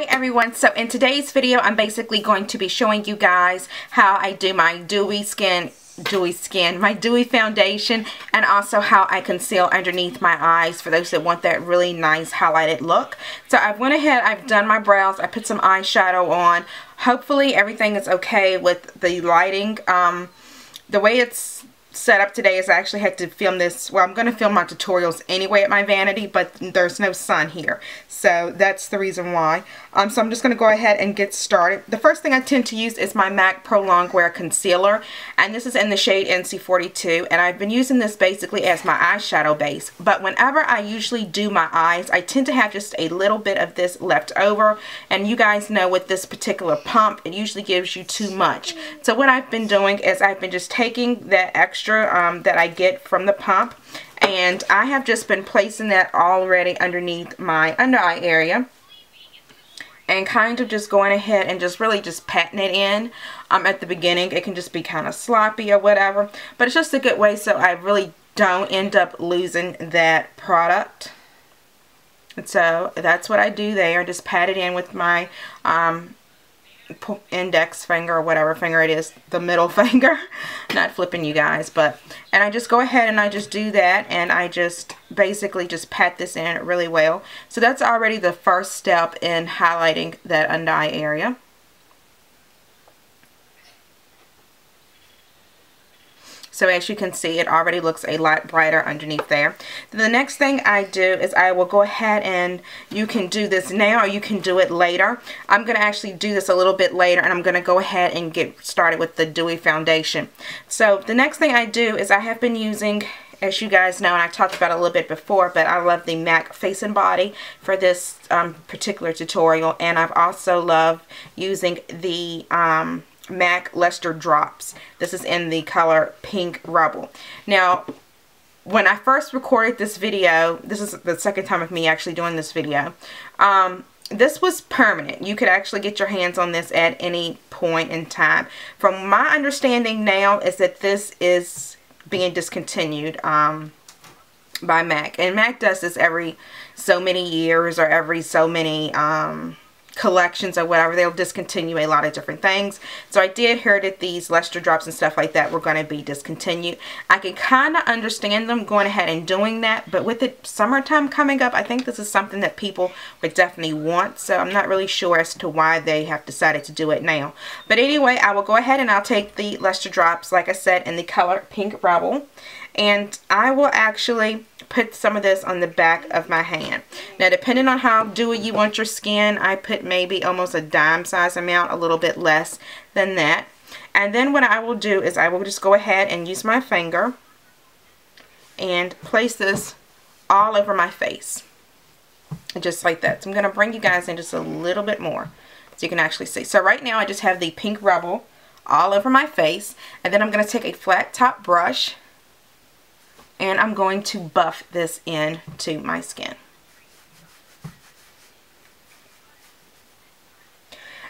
Hi everyone, so in today's video I'm basically going to be showing you guys how I do my dewy foundation, and also how I conceal underneath my eyes for those that want that really nice highlighted look. So I went ahead, I've done my brows, I put some eyeshadow on. Hopefully everything is okay with the lighting. The way it's set up today is I actually had to film this. Well, I'm going to film my tutorials anyway at my vanity, but there's no sun here, so that's the reason why. So I'm just going to go ahead and get started. The first thing I tend to use is my MAC Pro Longwear Concealer, and this is in the shade NC42, and I've been using this basically as my eyeshadow base. But whenever I usually do my eyes, I tend to have just a little bit of this left over, and you guys know with this particular pump, it usually gives you too much. So what I've been doing is I've been just taking that extra that I get from the pump, and I have just been placing that already underneath my under eye area, and kind of just going ahead and just really just patting it in. At the beginning it can just be kind of sloppy or whatever, but it's just a good way so I really don't end up losing that product. And so that's what I do there, just pat it in with my index finger or whatever finger it is, the middle finger. Not flipping you guys, and I just go ahead and I just do that, and I just basically just pat this in really well. So that's already the first step in highlighting that under eye area. So as you can see, it already looks a lot brighter underneath there. The next thing I do is I will go ahead, and you can do this now or you can do it later. I'm going to actually do this a little bit later, and I'm going to go ahead and get started with the dewy foundation. So the next thing I do is I have been using, as you guys know, and I talked about it a little bit before, but I love the MAC Face and Body for this particular tutorial, and I've also loved using the MAC Luster Drops. This is in the color Pink Rebel. Now, when I first recorded this video, this is the second time of me actually doing this video, this was permanent. You could actually get your hands on this at any point in time. From my understanding now is that this is being discontinued by MAC, and MAC does this every so many years or every so many collections or whatever. They'll discontinue a lot of different things. So I did hear that these luster drops and stuff like that were going to be discontinued. I can kind of understand them going ahead and doing that, but with the summertime coming up, I think this is something that people would definitely want. So I'm not really sure as to why they have decided to do it now. But anyway, I will go ahead and I'll take the luster drops, like I said, in the color Pink Rebel, and I will actually put some of this on the back of my hand. Now, depending on how dewy you want your skin, I put maybe almost a dime size amount, a little bit less than that. And then what I will do is I will just go ahead and use my finger and place this all over my face, just like that. So I'm going to bring you guys in just a little bit more so you can actually see. So right now I just have the Pink Rebel all over my face, and then I'm going to take a flat top brush, and I'm going to buff this into my skin.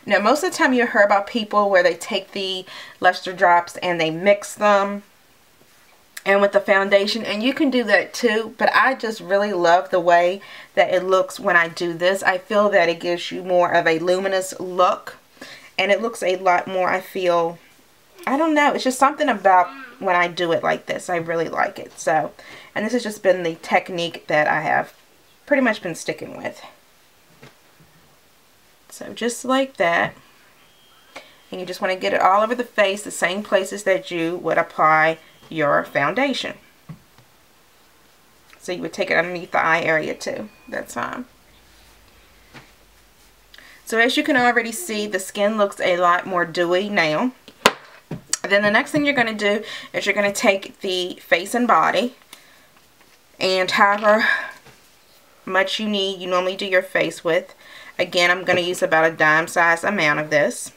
Now, most of the time you hear about people where they take the luster drops and they mix them and with the foundation, and you can do that too, but I just really love the way that it looks when I do this. I feel that it gives you more of a luminous look, and it looks a lot more, I feel, I don't know, it's just something about when I do it like this. I really like it. So, and this has just been the technique that I have pretty much been sticking with. So just like that, and you just want to get it all over the face, the same places that you would apply your foundation. So you would take it underneath the eye area too. That's fine. So as you can already see, the skin looks a lot more dewy now. Then the next thing you're going to do is you're going to take the Face and Body, and however much you need, you normally do your face with. Again, I'm going to use about a dime size amount of this,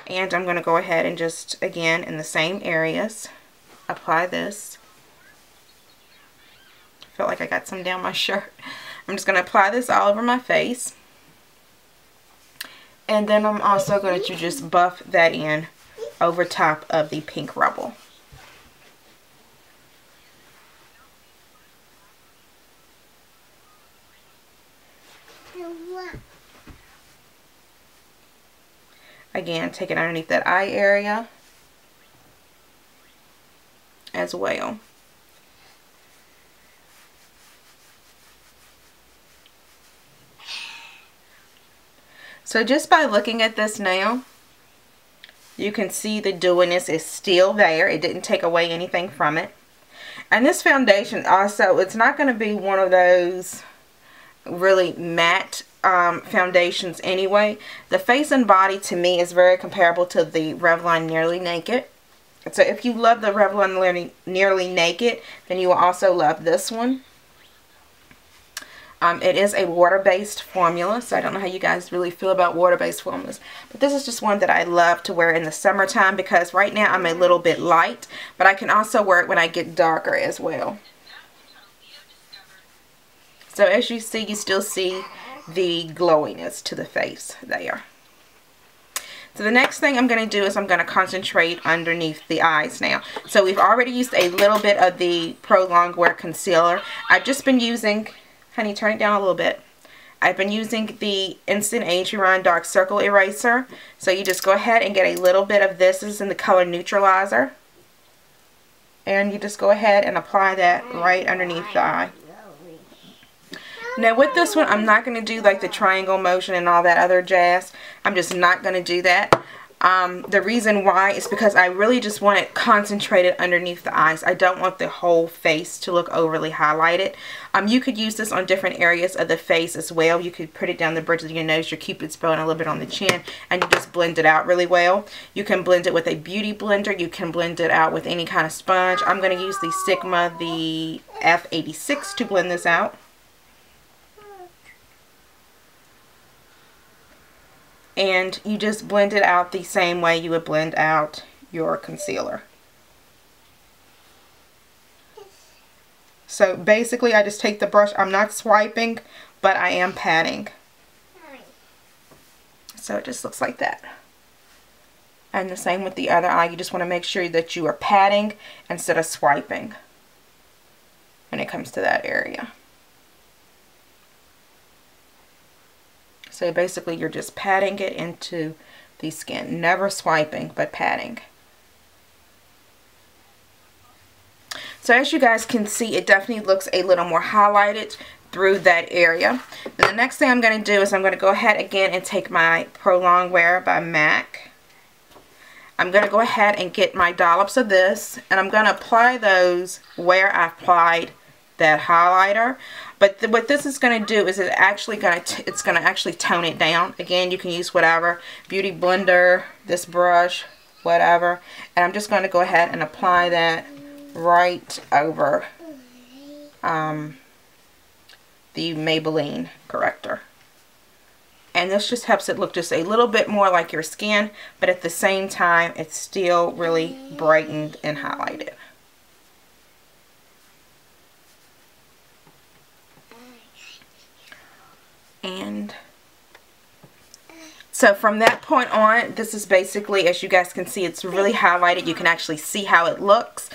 and I'm going to go ahead and just, again, in the same areas, apply this. I feel like I got some down my shirt. I'm just going to apply this all over my face, and then I'm also going to just buff that in over top of the Pink Rebel. Again, take it underneath that eye area as well. So just by looking at this now, you can see the dewiness is still there. It didn't take away anything from it. And this foundation also, it's not going to be one of those really matte foundations anyway. The face and body to me is very comparable to the Revlon Nearly Naked. So if you love the Revlon Nearly Naked, then you will also love this one. It is a water-based formula, so I don't know how you guys really feel about water-based formulas. But this is just one that I love to wear in the summertime because right now I'm a little bit light, but I can also wear it when I get darker as well. So as you see, you still see the glowiness to the face there. So the next thing I'm going to do is I'm going to concentrate underneath the eyes now. So we've already used a little bit of the Pro Longwear Concealer. I've just been using... Honey, turn it down a little bit. I've been using the Instant Age Run Dark Circle Eraser. So you just go ahead and get a little bit of this. This is in the color Neutralizer. And you just go ahead and apply that right underneath the eye. Now with this one, I'm not going to do like the triangle motion and all that other jazz. I'm just not going to do that. The reason why is because I really just want it concentrated underneath the eyes. I don't want the whole face to look overly highlighted. You could use this on different areas of the face as well. You could put it down the bridge of your nose, your cupid's bow, and a little bit on the chin, and you just blend it out really well. You can blend it with a beauty blender. You can blend it out with any kind of sponge. I'm going to use the Sigma, the F86 to blend this out. And you just blend it out the same way you would blend out your concealer. So basically I just take the brush, I'm not swiping, but I am patting. So it just looks like that. And the same with the other eye, you just want to make sure that you are patting instead of swiping when it comes to that area. So basically you're just patting it into the skin. Never swiping, but patting. So as you guys can see, it definitely looks a little more highlighted through that area. Then the next thing I'm going to do is I'm going to go ahead again and take my Pro Longwear by MAC. I'm going to go ahead and get my dollops of this, and I'm going to apply those where I applied that highlighter. But what this is going to do is it's going to actually tone it down. Again, you can use whatever, beauty blender, this brush, whatever. And I'm just going to go ahead and apply that right over the Maybelline corrector. And this just helps it look just a little bit more like your skin, but at the same time, it's still really brightened and highlighted. And so from that point on, this is basically, as you guys can see, it's really highlighted. You can actually see how it looks.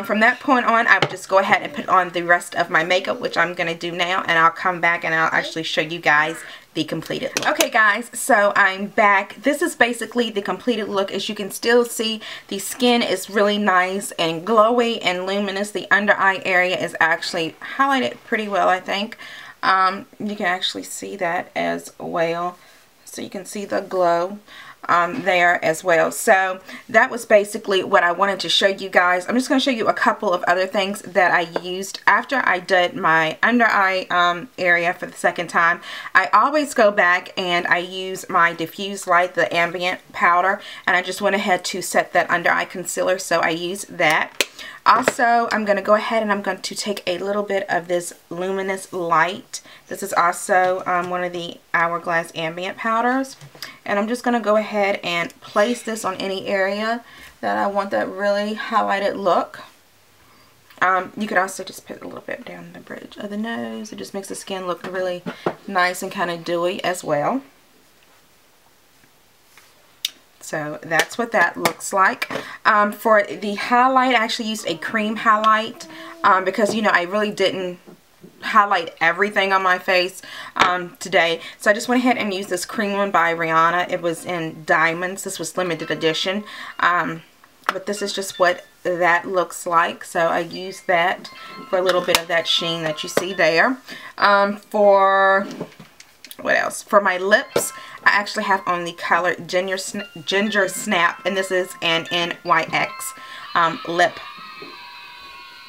From that point on, I would just go ahead and put on the rest of my makeup, which I'm going to do now, and I'll come back and I'll actually show you guys the completed look. Okay guys, so I'm back. This is basically the completed look. As you can still see, the skin is really nice and glowy and luminous. The under eye area is actually highlighted pretty well, I think. You can actually see that as well. So you can see the glow there as well. So that was basically what I wanted to show you guys. I'm just going to show you a couple of other things that I used after I did my under eye area for the second time. I always go back and I use my Diffuse Light, the ambient powder, and I just went ahead to set that under eye concealer, so I use that. Also, I'm going to go ahead and I'm going to take a little bit of this Luminous Light. This is also one of the Hourglass Ambient Powders. And I'm just going to go ahead and place this on any area that I want that really highlighted look. You could also just put a little bit down the bridge of the nose. It just makes the skin look really nice and kind of dewy as well. So that's what that looks like. For the highlight, I actually used a cream highlight because, you know, I really didn't highlight everything on my face today. So I just went ahead and used this cream one by Rihanna. It was in diamonds. This was limited edition. But this is just what that looks like. So I used that for a little bit of that sheen that you see there. For what else? For my lips, I actually have on the color Ginger Snap, and this is an NYX lip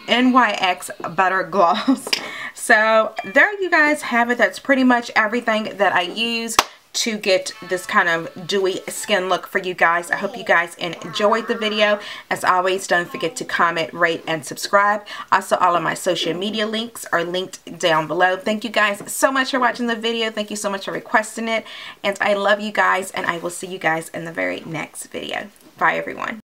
NYX butter gloss. So there you guys have it. That's pretty much everything that I use to get this kind of dewy skin look for you guys. I hope you guys enjoyed the video. As always, don't forget to comment, rate, and subscribe. Also, all of my social media links are linked down below. Thank you guys so much for watching the video. Thank you so much for requesting it. And I love you guys, and I will see you guys in the very next video. Bye, everyone.